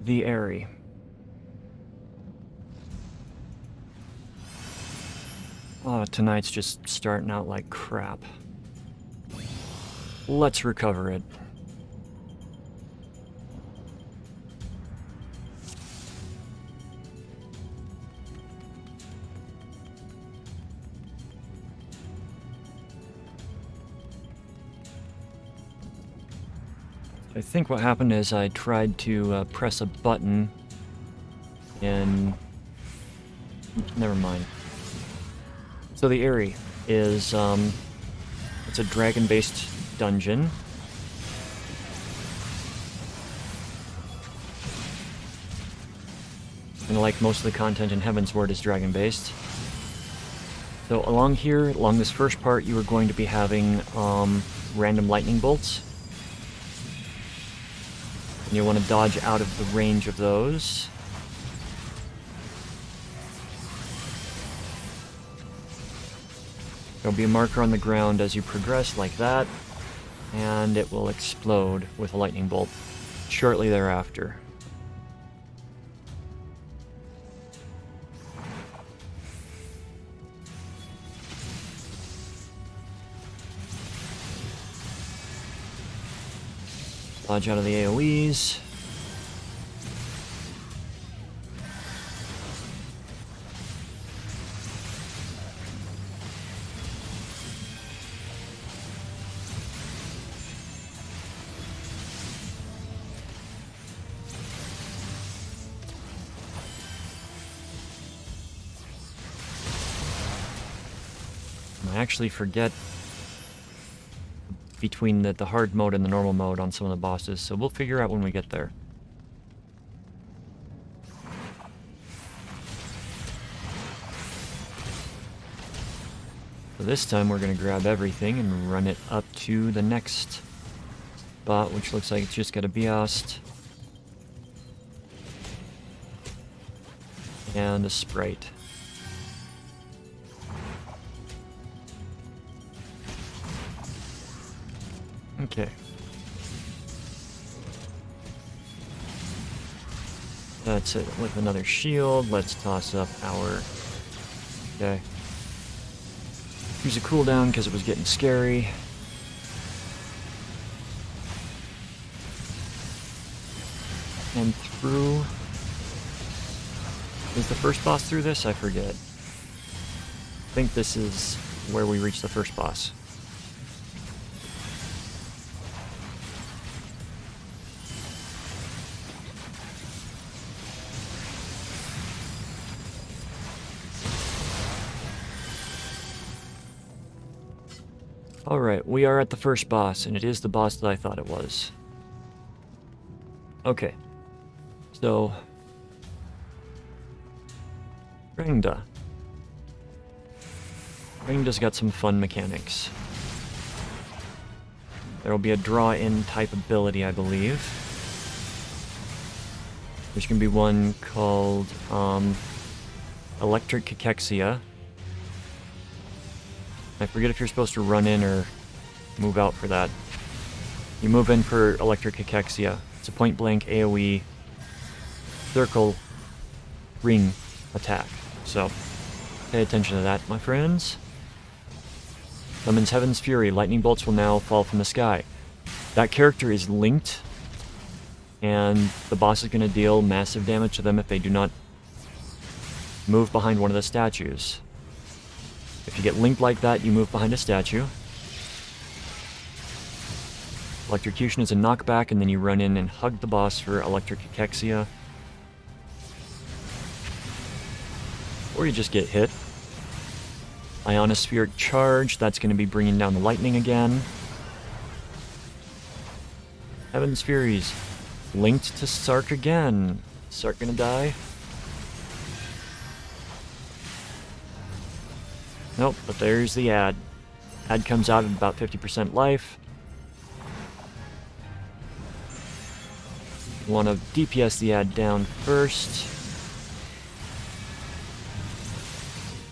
the Aery. Oh, tonight's just starting out like crap. Let's recover it. I think what happened is I tried to press a button and... never mind. So the Aery is, it's a dragon-based dungeon. And like most of the content in Heavensward is dragon-based. So along here, along this first part, you are going to be having random lightning bolts. And you want to dodge out of the range of those. There'll be a marker on the ground as you progress like that, and it will explode with a lightning bolt shortly thereafter. Dodge out of the AoEs. I actually forget between the hard mode and the normal mode on some of the bosses, so we'll figure out when we get there. So this time we're going to grab everything and run it up to the next spot, which looks like it's just got a Biast and a Sprite. Okay. That's it. With another shield, let's toss up our... Okay. Use a cooldown because it was getting scary. And through... Is the first boss through this? I forget. I think this is where we reach the first boss. Alright, we are at the first boss, and it is the boss that I thought it was. Okay. So... Rangda. Rangda's got some fun mechanics. There will be a draw-in type ability, I believe. There's going to be one called, Electric Cachexia. I forget if you're supposed to run in or move out for that. You move in for Electric Cachexia. It's a point-blank AoE circle ring attack. So, pay attention to that, my friends. Summons Heaven's Fury. Lightning bolts will now fall from the sky. That character is linked, and the boss is going to deal massive damage to them if they do not move behind one of the statues. If you get linked like that, you move behind a statue. Electrocution is a knockback, and then you run in and hug the boss for Electric Cachexia. Or you just get hit. Ionospheric Charge, that's going to be bringing down the lightning again. Heaven's Furies. Linked to Sark again. Sark gonna die? Nope, but there's the ad. Ad comes out at about 50% life. You want to DPS the ad down first.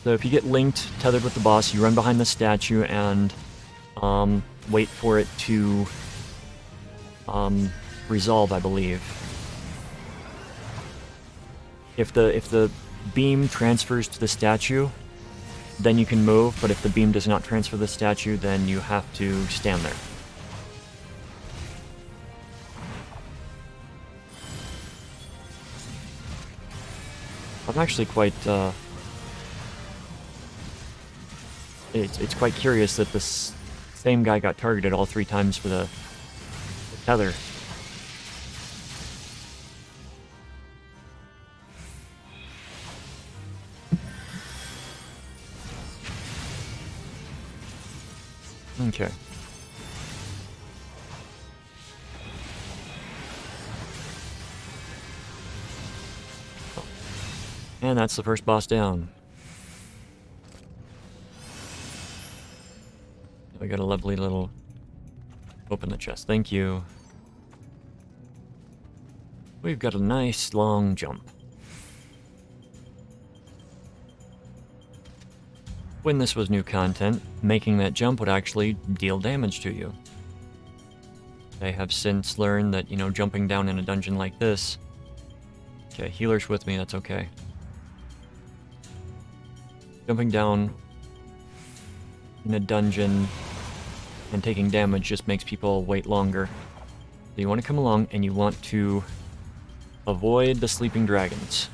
So if you get linked, tethered with the boss, you run behind the statue and wait for it to resolve, I believe. If the beam transfers to the statue, then you can move, but if the beam does not transfer the statue, then you have to stand there. I'm actually quite, it's quite curious that this same guy got targeted all 3 times for the tether. Okay. And that's the first boss down. We got a lovely little... Open the chest, thank you. We've got a nice long jump. When this was new content, making that jump would actually deal damage to you. I have since learned that, you know, jumping down in a dungeon like this... Okay, healer's with me, that's okay. Jumping down in a dungeon and taking damage just makes people wait longer. So you want to come along and you want to avoid the sleeping dragons.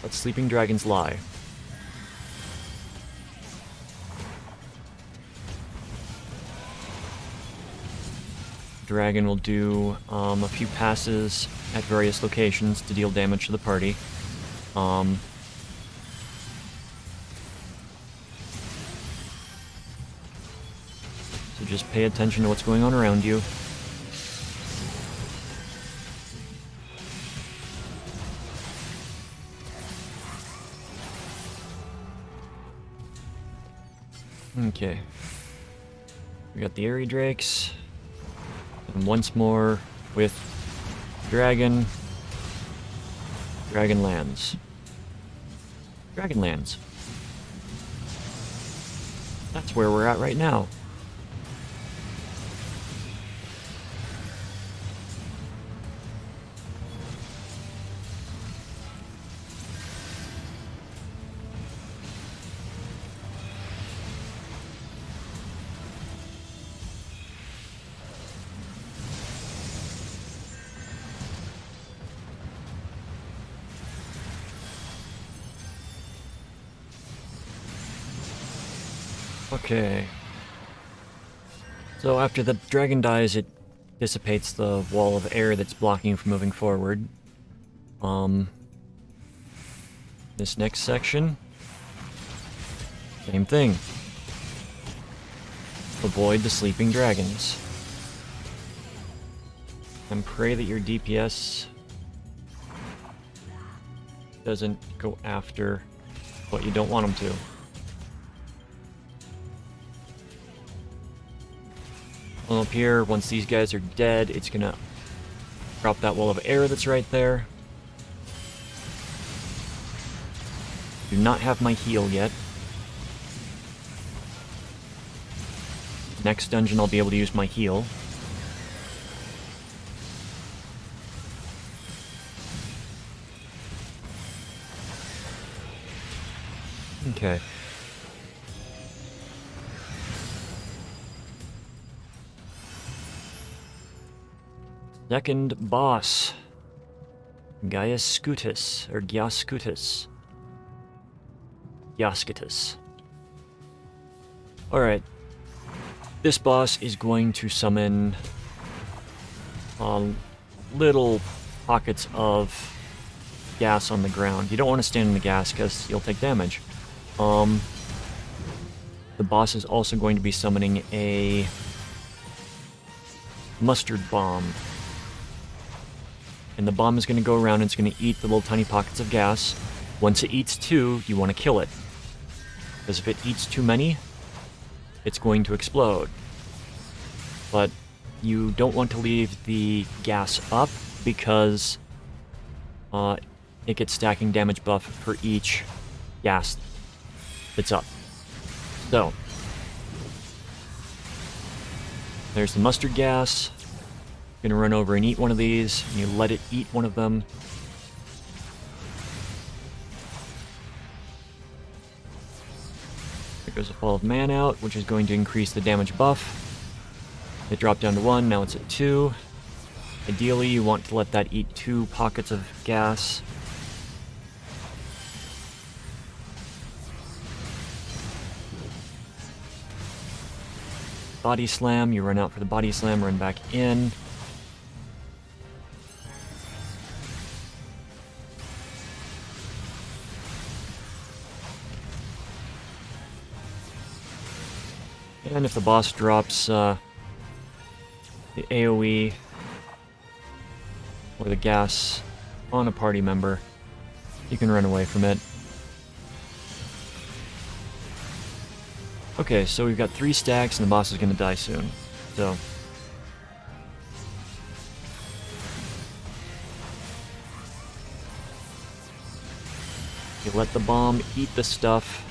Let sleeping dragons lie. Dragon will do a few passes at various locations to deal damage to the party. So just pay attention to what's going on around you. Okay. We got the Aery drakes. And once more with Dragon lands. Dragon lands. That's where we're at right now. Okay. So after the dragon dies, it dissipates the wall of air that's blocking you from moving forward. This next section, same thing. Avoid the sleeping dragons. And pray that your DPS doesn't go after what you don't want them to. Well, up here, once these guys are dead, it's gonna drop that wall of air that's right there. Do not have my heal yet. Next dungeon, I'll be able to use my heal. Okay. Second boss, Gyascutus, or Gyascutus. Gyascutus. Alright. This boss is going to summon little pockets of gas on the ground. You don't want to stand in the gas because you'll take damage. The boss is also going to be summoning a mustard bomb. And the bomb is going to go around and it's going to eat the little tiny pockets of gas. Once it eats 2, you want to kill it. Because if it eats too many, it's going to explode. But you don't want to leave the gas up because it gets stacking damage buff for each gas that's up. So, there's the mustard gas. You're gonna run over and eat one of these, and you let it eat one of them. There's a Fall of Man out, which is going to increase the damage buff. It dropped down to 1, now it's at 2. Ideally, you want to let that eat 2 pockets of gas. Body slam, you run out for the body slam, run back in. And if the boss drops the AoE or the gas on a party member, you can run away from it. Okay, so we've got 3 stacks and the boss is going to die soon. So you let the bomb eat the stuff.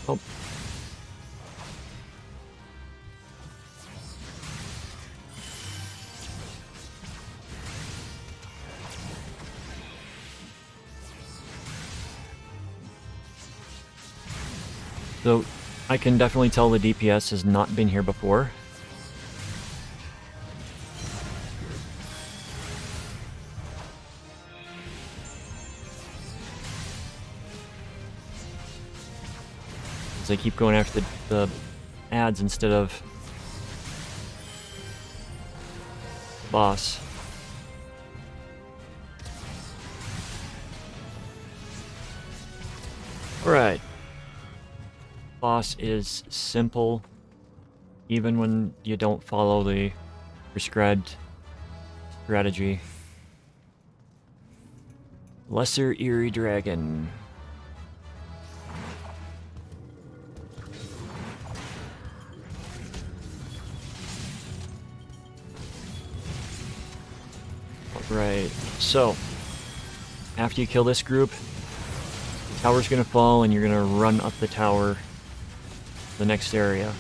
Oh. So, I can definitely tell the DPS has not been here before. As I keep going after the ads instead of boss. Alright. Boss is simple, even when you don't follow the prescribed strategy. Lesser Aery Dragon. Alright, so after you kill this group, the tower's gonna fall and you're gonna run up the tower the next area.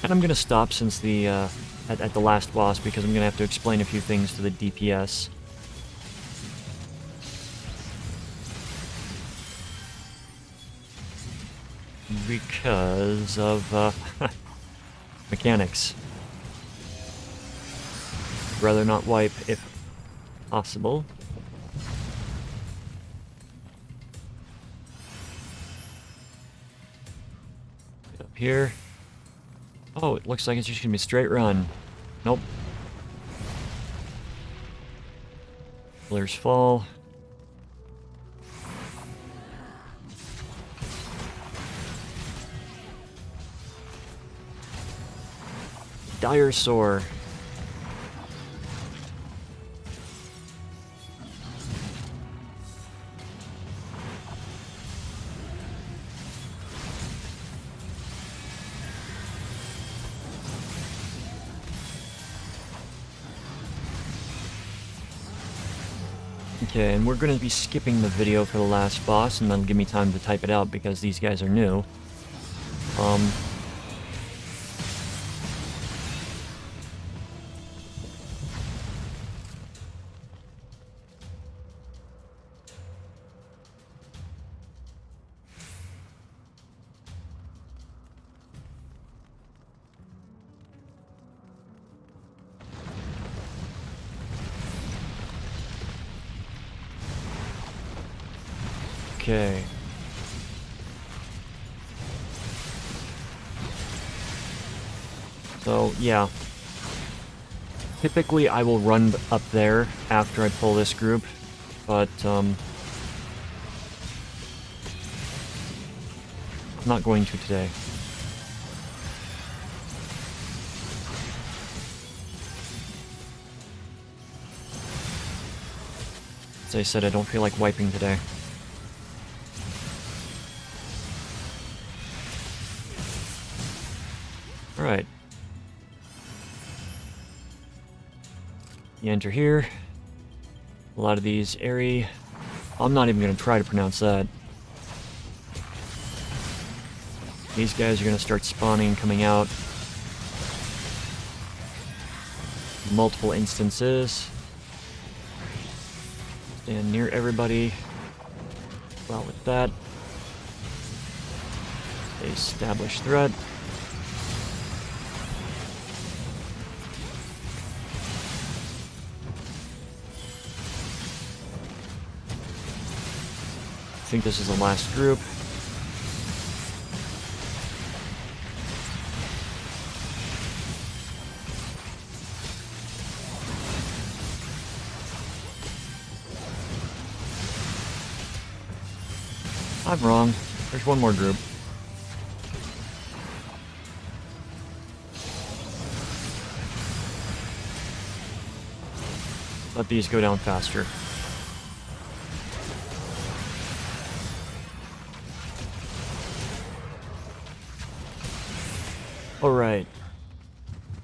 And I'm gonna stop since the at the last boss because I'm gonna have to explain a few things to the DPS. Because of mechanics. I'd rather not wipe if possible. Here. Oh, it looks like it's just gonna be a straight run. Nope. Pillars fall. Dire Sore. Okay, and we're going to be skipping the video for the last boss, and that'll give me time to type it out because these guys are new. Okay. So, yeah. Typically, I will run up there after I pull this group, but, I'm not going to today. As I said, I don't feel like wiping today. Alright. You enter here. A lot of these Aery. I'm not even going to try to pronounce that. These guys are going to start spawning and coming out. multiple instances. Stand near everybody. Well, with that. Establish threat. I think this is the last group. I'm wrong. There's one more group. Let these go down faster. Alright.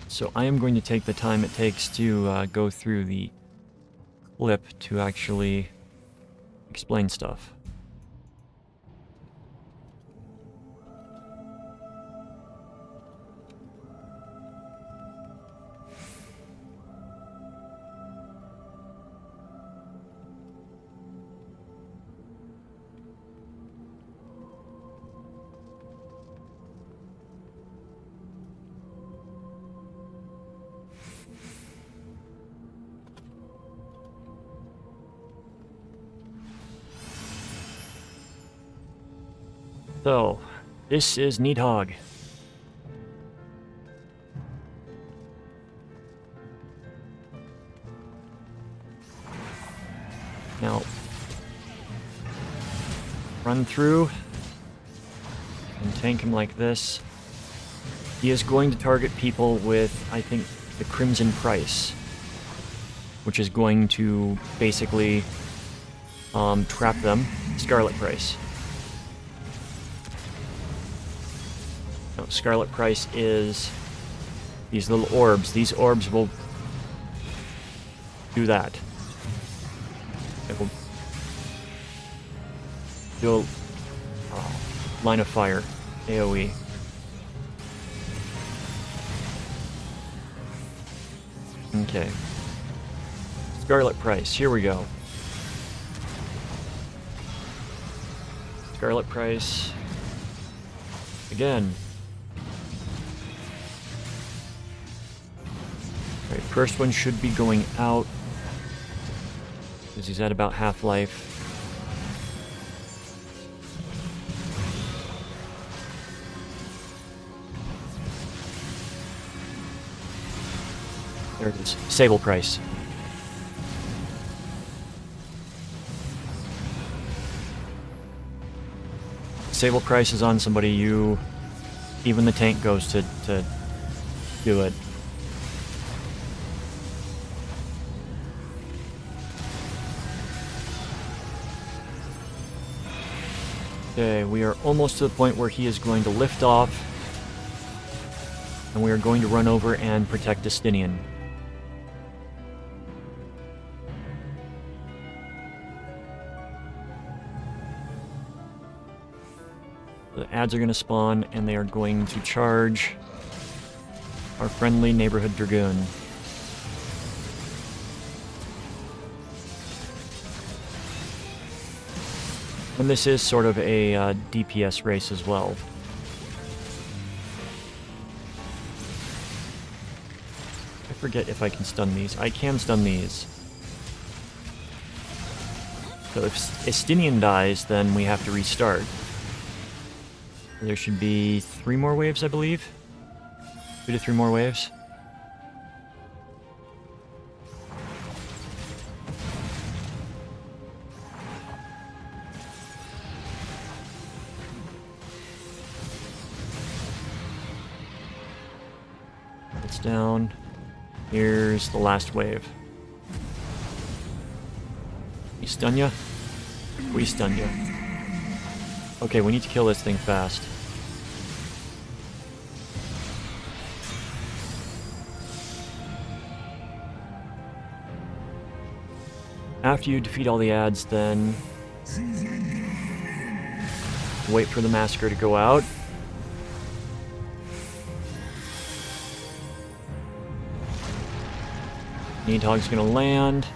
So I am going to take the time it takes to go through the clip to actually explain stuff. So, this is Nidhogg. Now, run through and tank him like this. He is going to target people with, I think, the Crimson Price, which is going to basically trap them. Scarlet Price. Scarlet Price is these little orbs. These orbs will do that. It will do a line of fire, AoE. Okay. Scarlet Price, here we go. Scarlet Price. Again. Alright, first one should be going out, because he's at about half-life. There it is. Sable Price. Sable Price is on somebody, even the tank goes to do it. Okay, we are almost to the point where he is going to lift off, and we are going to run over and protect Justinian. The ads are going to spawn, and they are going to charge our friendly neighborhood dragoon. And this is sort of a DPS race as well. I forget if I can stun these. I can stun these. So if Estinian dies, then we have to restart. There should be 3 more waves, I believe. 2 to 3 more waves. It's down. Here's the last wave. We stun ya? We stun ya. Okay, we need to kill this thing fast. After you defeat all the ads, then wait for the massacre to go out. Nidhogg's gonna land.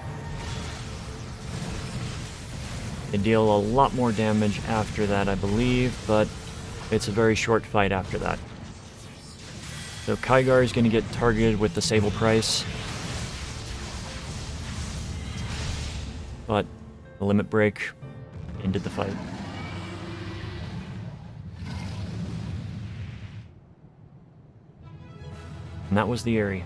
They deal a lot more damage after that, I believe, but it's a very short fight after that. So Kygar is gonna get targeted with the Sable Price. But the Limit Break ended the fight. And that was the Aery.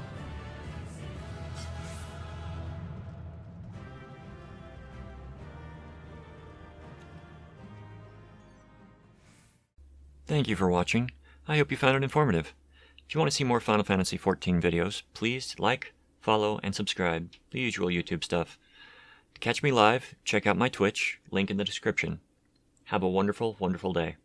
Thank you for watching. I hope you found it informative. If you want to see more Final Fantasy XIV videos, please like, follow, and subscribe. The usual YouTube stuff. To catch me live, check out my Twitch, link in the description. Have a wonderful, wonderful day.